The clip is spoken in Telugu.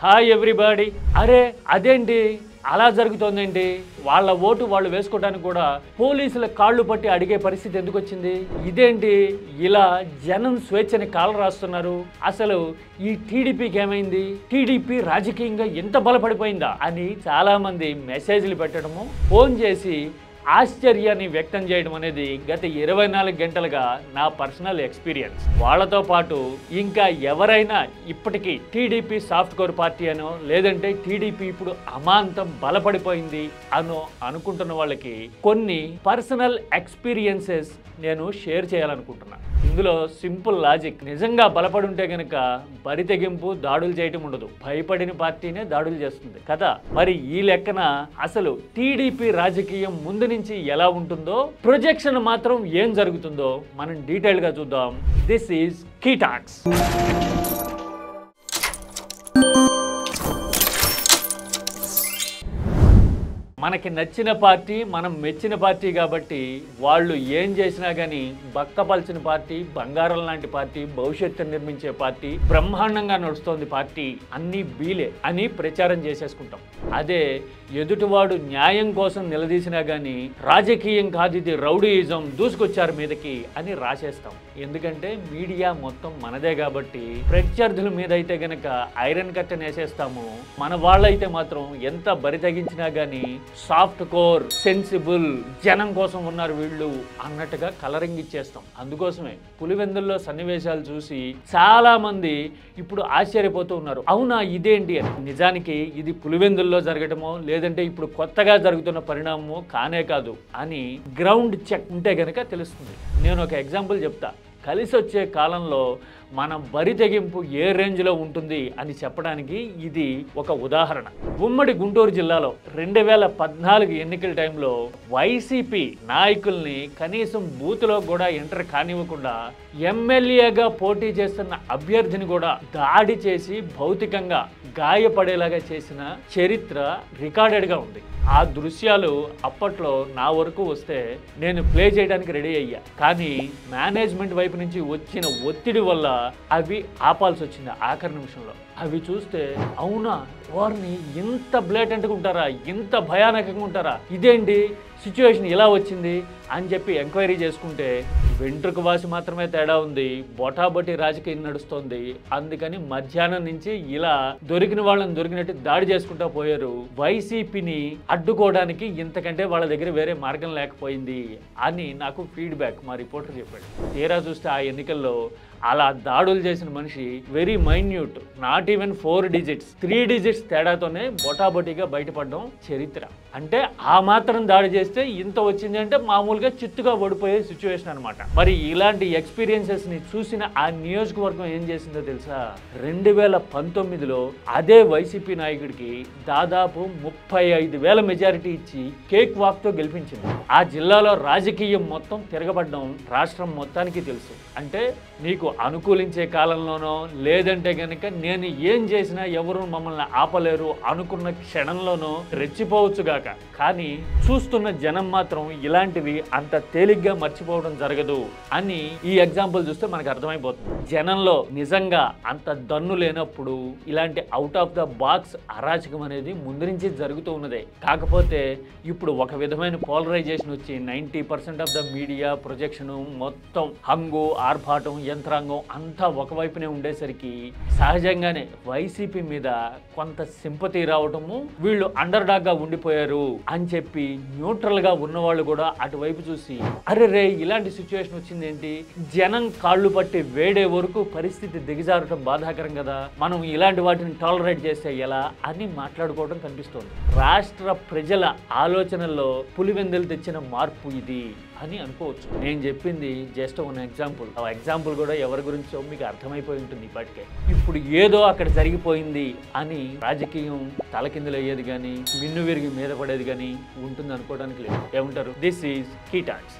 Hi everybody. అరే అదేంటి అలా జరుగుతోందేంటి? వాళ్ళ ఓటు వాళ్ళు వేసుకోవడానికి కూడా పోలీసుల కాళ్ళు పట్టి అడిగే పరిస్థితి ఎందుకు వచ్చింది? ఇదేంటి ఇలా జనం స్వేచ్ఛని కాలు రాస్తున్నారు? అసలు ఈ టీడీపీకి ఏమైంది? టీడీపీ రాజకీయంగా ఎంత బలపడిపోయిందా అని చాలా మంది మెసేజ్లు పెట్టడము, ఫోన్ చేసి ఆశ్చర్యాన్ని వ్యక్తం చేయడం అనేది గత 24 గంటలుగా నా పర్సనల్ ఎక్స్పీరియన్స్. వాళ్ళతో పాటు ఇంకా ఎవరైనా ఇప్పటికీ టీడీపీ సాఫ్ట్ కోర్ పార్టీ అనో లేదంటే టీడీపీ ఇప్పుడు అమాంతం బలపడిపోయింది అనో అనుకుంటున్న వాళ్ళకి కొన్ని పర్సనల్ ఎక్స్పీరియన్సెస్ నేను షేర్ చేయాలనుకుంటున్నా. ఇందులో సింపుల్ లాజిక్, నిజంగా బలపడి ఉంటే గనక బరి తెగింపు దాడులు చేయటం ఉండదు, భయపడిన పార్టీనే దాడులు చేస్తుంది కదా. మరి ఈ లెక్కన అసలు టీడీపీ రాజకీయం ముందు నుంచి ఎలా ఉంటుందో, ప్రొజెక్షన్ మాత్రం ఏం జరుగుతుందో మనం డీటెయిల్ గా చూద్దాం. This is key talks. మనకి నచ్చిన పార్టీ, మనం మెచ్చిన పార్టీ కాబట్టి వాళ్ళు ఏం చేసినా కానీ బక్కపల్చిన పార్టీ, బంగారం లాంటి పార్టీ, భవిష్యత్తు నిర్మించే పార్టీ, బ్రహ్మాండంగా నడుస్తోంది పార్టీ, అన్నీ బీలే అని ప్రచారం చేసేసుకుంటాం. అదే ఎదుటివాడు న్యాయం కోసం నిలదీసినా కానీ రాజకీయం కాదు ఇది రౌడీయిజం, దూసుకొచ్చారు మీదకి అని రాసేస్తాం. ఎందుకంటే మీడియా మొత్తం మనదే కాబట్టి ప్రత్యర్థుల మీద అయితే గనక ఐరన్ కట్టెన్ వేసేస్తాము. మన వాళ్ళైతే మాత్రం ఎంత బరి తగ్గించినా కానీ సాఫ్ట్ కోర్, సెన్సిబుల్, జనం కోసం ఉన్నారు వీళ్ళు అన్నట్టుగా కలరింగ్ ఇచ్చేస్తాం. అందుకోసమే పులివెందుల్లో సన్నివేశాలు చూసి చాలా మంది ఇప్పుడు ఆశ్చర్యపోతూ ఉన్నారు, అవునా ఇదేంటి అని. నిజానికి ఇది పులివెందుల్లో జరగటమో లేదంటే ఇప్పుడు కొత్తగా జరుగుతున్న పరిణామమో కానే కాదు అని గ్రౌండ్ చెక్ ఉంటే గనక తెలుస్తుంది. నేను ఒక ఎగ్జాంపుల్ చెప్తా. కలిసి వచ్చే కాలంలో మన బరి తెగింపు ఏ రేంజ్లో ఉంటుంది అని చెప్పడానికి ఇది ఒక ఉదాహరణ. ఉమ్మడి గుంటూరు జిల్లాలో 2014 ఎన్నికల టైంలో వైసీపీ నాయకుల్ని కనీసం బూత్లో కూడా ఎంటర్ కానివ్వకుండా ఎమ్మెల్యేగా పోటీ చేస్తున్న అభ్యర్థిని కూడా దాడి చేసి భౌతికంగా గాయపడేలాగా చేసిన చరిత్ర రికార్డెడ్గా ఉంది. ఆ దృశ్యాలు అప్పట్లో నా వరకు వస్తే నేను ప్లే చేయడానికి రెడీ అయ్యా. కానీ మేనేజ్మెంట్ వైపు నుంచి వచ్చిన ఒత్తిడి వల్ల అవి ఆపాల్సి వచ్చింది ఆఖరి నిమిషంలో. అవి చూస్తే అవునా వారిని ఇంత బ్లేటెంట్గా ఉంటారా, ఇంత భయానకంగా ఉంటారా, ఇదేంటి సిచ్యువేషన్ ఇలా వచ్చింది అని చెప్పి ఎంక్వైరీ చేసుకుంటే వెంట్రుక వాసి మాత్రమే తేడా ఉంది, బొటాబొటి రాజకీయం నడుస్తోంది. అందుకని మధ్యాహ్నం నుంచి ఇలా దొరికిన వాళ్ళని దొరికినట్టు దాడి చేసుకుంటా పోయారు. వైసీపీని అడ్డుకోవడానికి ఇంతకంటే వాళ్ళ దగ్గర వేరే మార్గం లేకపోయింది అని నాకు ఫీడ్బ్యాక్ మా రిపోర్టర్ చెప్పాడు. తీరా చూస్తే ఆ ఎన్నికల్లో అలా దాడులు చేసిన మనిషి very minute, not even 4 digits, 3 digits తేడాతోనే బొటాబొటిగా బయటపడడం చరిత్ర. అంటే ఆ మాత్రం దాడి చేస్తే ఇంత వచ్చింది అంటే మామూలుగా చిత్తుగా ఓడిపోయే సిచ్యువేషన్ అనమాట. మరి ఇలాంటి ఎక్స్పీరియన్సెస్ ని చూసిన ఆ నియోజకవర్గం ఏం చేసిందో తెలుసా? 2019లో అదే వైసీపీ నాయకుడికి దాదాపు 35,000 మెజారిటీ ఇచ్చి కేక్ వాక్ తో గెలిపించింది. ఆ జిల్లాలో రాజకీయం మొత్తం తిరగబడ్డం రాష్ట్రం మొత్తానికి తెలుసు. అంటే నీకు అనుకూలించే కాలంలోనో లేదంటే గనక నేను ఏం చేసినా ఎవరు మమ్మల్ని ఆపలేరు అనుకున్న క్షణంలోనో రెచ్చిపోవచ్చుగాక, కానీ చూస్తున్న జనం మాత్రం ఇలాంటివి అంత తేలిగ్గా మర్చిపోవడం జరగదు అని ఈ ఎగ్జాంపుల్ చూస్తే మనకు అర్థమైపోతుంది. జనంలో నిజంగా అంత దన్ను లేనప్పుడు ఇలాంటి అవుట్ ఆఫ్ ద బాక్స్ అరాచకం అనేది ముందు నుంచి జరుగుతూ ఉన్నదే. కాకపోతే ఇప్పుడు ఒక విధమైన పోలరైజేషన్ వచ్చి 90% ఆఫ్ ద మీడియా ప్రొజెక్షన్ మొత్తం హంగు, ఆర్భాటం, యంత్రాంగం అంతా ఒకవైపునే ఉండేసరికి సహజంగానే వైసీపీ మీద కొంత సింపతి రావటము, వీళ్ళు అండర్ డాగ్ గా ఉండిపోయారు అని చెప్పి న్యూట్రల్ గా ఉన్నవాళ్ళు కూడా అటువైపు చూసి అరే రే ఇలాంటి సిచ్యువేషన్ వచ్చింది ఏంటి, జనం కాళ్ళు పట్టి వేడే వరకు పరిస్థితి దిగజారటం బాధాకరం కదా, మనం ఇలాంటి వాటిని టాలరేట్ చేస్తే ఎలా అని మాట్లాడుకోవడం కనిపిస్తోంది. రాష్ట్ర ప్రజల ఆలోచనల్లో పులివెందులు తెచ్చిన మార్పు ఇది అని అనుకోవచ్చు. నేను చెప్పింది జస్ట్ ఒక ఎగ్జాంపుల్. ఆ ఎగ్జాంపుల్ కూడా ఎవరి గురించో మీకు అర్థమైపోయి ఉంటుంది ఇప్పటికే. ఇప్పుడు ఏదో అక్కడ జరిగిపోయింది అని రాజకీయం తలకిందులయ్యేది కానీ మిన్ను విరిగి మీద పడేది కానీ ఉంటుంది అనుకోవడానికి లేదు. ఏమంటారు? This is key talks.